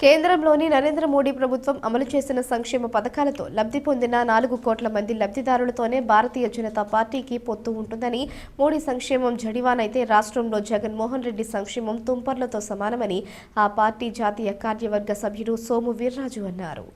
కేంద్రంలోని నరేంద్ర మోడీ ప్రభుత్వం అమలు చేసిన సంక్షేమ పథకాలతో లబ్ధి పొందిన 4 కోట్ల మంది లబ్ధిదారులతోనే భారతీయ జనతా పార్టీకి పొత్తు ఉంటుందని, మోడీ సంక్షేమం జడివానైతే రాష్ట్రంలో జగన్మోహన్ రెడ్డి సంక్షేమం తుంపర్లతో సమానమని ఆ పార్టీ జాతీయ కార్యవర్గ సభ్యుడు సోము వీర్రాజు అన్నారు.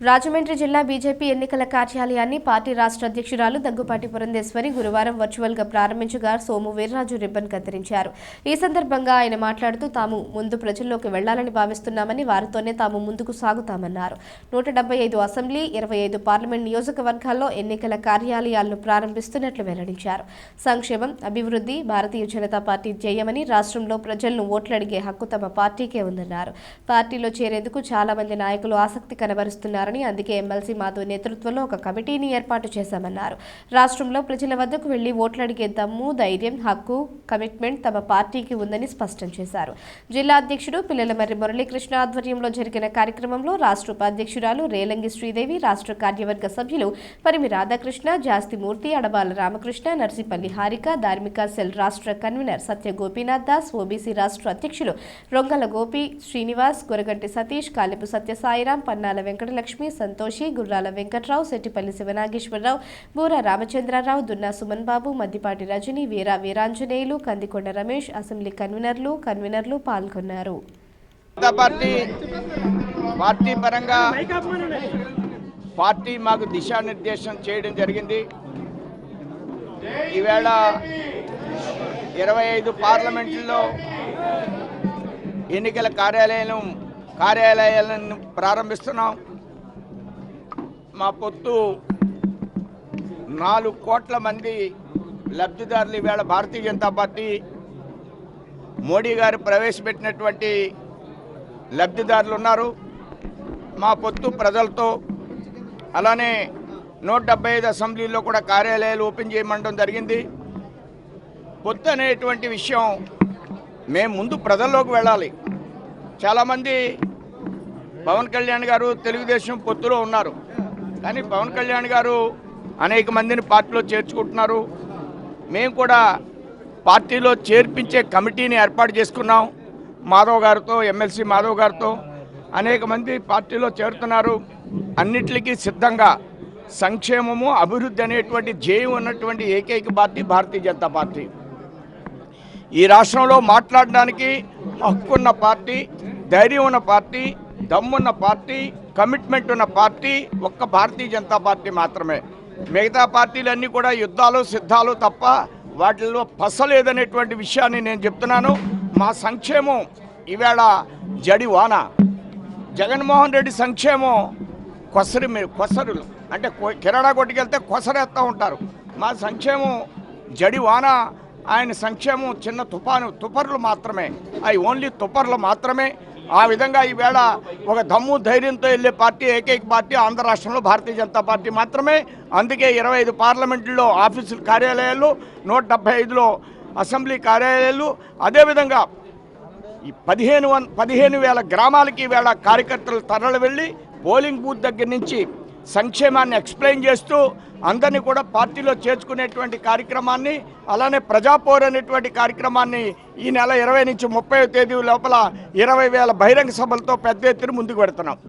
రాజమండ్రి జిల్లా బీజేపీ ఎన్నికల కార్యాలయాన్ని పార్టీ రాష్ట్ర అధ్యక్షురాలు దగ్గుపాటి పురంధేశ్వరి గురువారం వర్చువల్గా ప్రారంభించగా సోము వీర్రాజు రిబ్బన్ కత్తిరించారు. ఈ సందర్భంగా ఆయన మాట్లాడుతూ తాము ముందు ప్రజల్లోకి వెళ్లాలని భావిస్తున్నామని, వారితోనే తాము ముందుకు సాగుతామన్నారు. 175 అసెంబ్లీ, 25 పార్లమెంట్ నియోజకవర్గాల్లో ఎన్నికల కార్యాలయాలను ప్రారంభిస్తున్నట్లు వెల్లడించారు. సంక్షేమం, అభివృద్ధి భారతీయ జనతా పార్టీ ధ్యేయమని, రాష్ట్రంలో ప్రజలను ఓట్లడిగే హక్కు తమ పార్టీకే ఉందన్నారు. పార్టీలో చేరేందుకు చాలా మంది నాయకులు ఆసక్తి కనబరుస్తున్నారు. అందుకే ఎమ్మెల్సీ మాధవ్ నేతృత్వంలో ఒక కమిటీని ఏర్పాటు చేశామన్నారు. రాష్ట్రంలో ప్రజల వద్దకు వెళ్లి ఓట్లడిగే దమ్ము, ధైర్యం, హక్కు, కమిట్మెంట్ తమ పార్టీకి ఉందని స్పష్టం చేశారు. జిల్లా అధ్యక్షుడు పిల్లలమర్రి మురళీకృష్ణ ఆధ్వర్యంలో జరిగిన కార్యక్రమంలో రాష్ట్ర ఉపాధ్యక్షురాలు రేలంగి శ్రీదేవి, రాష్ట్ర కార్యవర్గ సభ్యులు పరిమి రాధాకృష్ణ, జాస్తిమూర్తి, అడబాల రామకృష్ణ, నర్సిపల్లి హారిక, ధార్మిక సెల్ రాష్ట్ర కన్వీనర్ సత్య గోపీనాథ్ దాస్, ఓబీసీ రాష్ట్ర అధ్యక్షులు రొంగల గోపి శ్రీనివాస్, గొరగంటి సతీష్, కాలిపు సత్యసాయిరాం, పన్నాల వెంకటలక్ష్మి, సంతోషి, గుర్రాల వెంకట్రావు, సెట్టిపల్లి శివనాగేశ్వరరావు, బూర రామచంద్రరావు, దున్నా సుమన్ బాబు, మద్దిపాటి రజని, వీరాంజనేయులు, కందికొండ రమేష్, అసెంబ్లీ కన్వీనర్లు పాల్గొన్నారు. పార్టీ పరంగా పార్టీ మాకు దిశానిర్దేశం చేయడం జరిగింది. ఈవేళ 25 పార్లమెంట్లో ఎన్నికల కార్యాలయాలను ప్రారంభిస్తున్నాం. మా పొత్తు 4 కోట్ల మంది లబ్ధిదారులు ఈవేళ భారతీయ జనతా పార్టీ మోడీ గారు ప్రవేశపెట్టినటువంటి లబ్ధిదారులు ఉన్నారు. మా పొత్తు ప్రజలతో, అలానే 175 అసెంబ్లీలో కూడా కార్యాలయాలు ఓపెన్ చేయమండం జరిగింది. పొత్తు అనేటువంటి విషయం మేము ముందు ప్రజల్లోకి వెళ్ళాలి. చాలామంది పవన్ కళ్యాణ్ గారు తెలుగుదేశం పొత్తులో ఉన్నారు, కానీ పవన్ కళ్యాణ్ గారు అనేక మందిని పార్టీలో చేర్చుకుంటున్నారు. మేము కూడా పార్టీలో చేర్పించే కమిటీని ఏర్పాటు చేసుకున్నాం. మాధవ్ గారితో, ఎమ్మెల్సీ మాధవ్ గారితో అనేక మంది పార్టీలో చేరుతున్నారు. అన్నిటికీ సిద్ధంగా సంక్షేమము, అభివృద్ధి అనేటువంటి ధ్యేయం ఉన్నటువంటి ఏకైక పార్టీ భారతీయ జనతా పార్టీ. ఈ రాష్ట్రంలో మాట్లాడడానికి హక్కున్న పార్టీ, ధైర్యం ఉన్న పార్టీ, దమ్మున్న పార్టీ, కమిట్మెంట్ ఉన్న పార్టీ ఒక్క భారతీయ జనతా పార్టీ మాత్రమే. మిగతా పార్టీలన్నీ కూడా యుద్ధాలు, సిద్ధాలు తప్ప వాటిల్లో పసలేదనేటువంటి విషయాన్ని నేను చెప్తున్నాను. మా సంక్షేమం ఈవేళ జడివాన. జగన్మోహన్ రెడ్డి సంక్షేమం కొసరులు అంటే కిరాణా కొట్టుకెళ్తే కొసరేస్తూ ఉంటారు. మా సంక్షేమం జడివాన. ఆయన సంక్షేమం చిన్న తుపర్లు మాత్రమే, అవి ఓన్లీ తుపర్లు మాత్రమే. ఆ విధంగా ఈవేళ ఒక దమ్ము, ధైర్యంతో వెళ్ళే పార్టీ, ఏకైక పార్టీ ఆంధ్ర రాష్ట్రంలో భారతీయ జనతా పార్టీ మాత్రమే. అందుకే 25 పార్లమెంట్లో ఆఫీసుల కార్యాలయాలు, 175లో అసెంబ్లీ కార్యాలయాలు, అదేవిధంగా ఈ 15,000 గ్రామాలకి ఈవేళ కార్యకర్తలు తరలి వెళ్ళి పోలింగ్ బూత్ దగ్గర నుంచి సంక్షేమాన్ని ఎక్స్ప్లెయిన్ చేస్తూ అందరినీ కూడా పార్టీలో చేర్చుకునేటువంటి కార్యక్రమాన్ని, అలానే ప్రజాపోర్ అనేటువంటి కార్యక్రమాన్ని ఈ నెల 20 నుంచి 30వ తేదీ లోపల 20,000 బహిరంగ సభలతో పెద్ద ఎత్తున ముందుకు పెడుతున్నాం.